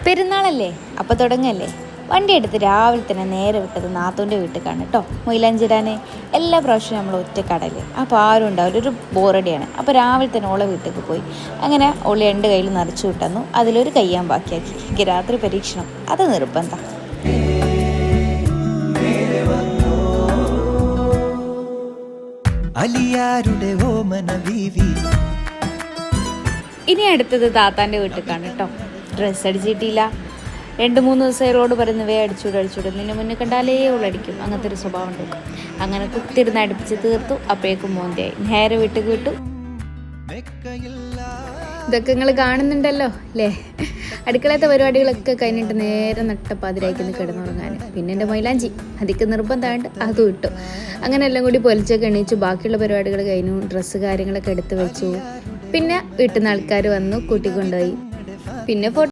പെരുന്നാളല്ലേ അപ്പോൾ തുടങ്ങല്ലേ. വണ്ടി എടുത്ത് രാവിലെ തന്നെ നേരെ വിട്ടത് നാത്തൂൻ്റെ വീട്ടിലേക്കാണ് കേട്ടോ, മൊയിലാഞ്ചിടാൻ. എല്ലാ പ്രാവശ്യവും നമ്മൾ ഒറ്റക്കടൽ, അപ്പോൾ ആരും ഉണ്ടാവില്ല, ഒരു ബോറടിയാണ്. അപ്പോൾ രാവിലെ തന്നെ ഓളെ വീട്ടിലേക്ക് പോയി. അങ്ങനെ ഓളി 2 കയ്യിൽ നിറച്ചു വിട്ടന്നു, അതിലൊരു കയ്യാൻ ബാക്കിയാക്കി. എനിക്ക് രാത്രി പരീക്ഷണം, അത് നിർബന്ധം. ഇനി അടുത്തത് താത്താൻ്റെ വീട്ടിലേക്കാണ് കേട്ടോ. ഡ്രസ്സ് അടിച്ചിട്ടില്ല. 2-3 ദിവസം റോഡ് പറയുന്നത് അടിച്ചൂട് നിന്നെ മുന്നേ കണ്ടാലേ ഉള്ളടിക്കും, അങ്ങനത്തെ ഒരു സ്വഭാവം ഉണ്ട്. അങ്ങനെ കുത്തിരുന്ന് അടുപ്പിച്ച് തീർത്തു. അപ്പോഴേക്കും മോന്തിയായി. നേരെ വീട്ടിൽ വിട്ടു. ഇതൊക്കെ നിങ്ങൾ കാണുന്നുണ്ടല്ലോ അല്ലേ. അടുക്കളത്തെ പരിപാടികളൊക്കെ കഴിഞ്ഞിട്ട് നേരെ നട്ടപ്പാതിരായിക്കുന്ന കിടന്നുറങ്ങാൻ. പിന്നെ എൻ്റെ മൈലാഞ്ചി അതിക്ക് നിർബന്ധമായിട്ട് അതും ഇട്ടു. അങ്ങനെ എല്ലാം കൂടി പൊലിച്ചൊക്കെ എണീച്ചു. ബാക്കിയുള്ള പരിപാടികൾ കഴിഞ്ഞു. ഡ്രസ്സ് കാര്യങ്ങളൊക്കെ എടുത്ത് വെച്ചു. പിന്നെ വീട്ടിൽ നിന്ന് ആൾക്കാർ വന്നു, കൂട്ടിക്കൊണ്ടുപോയി. പിന്നെ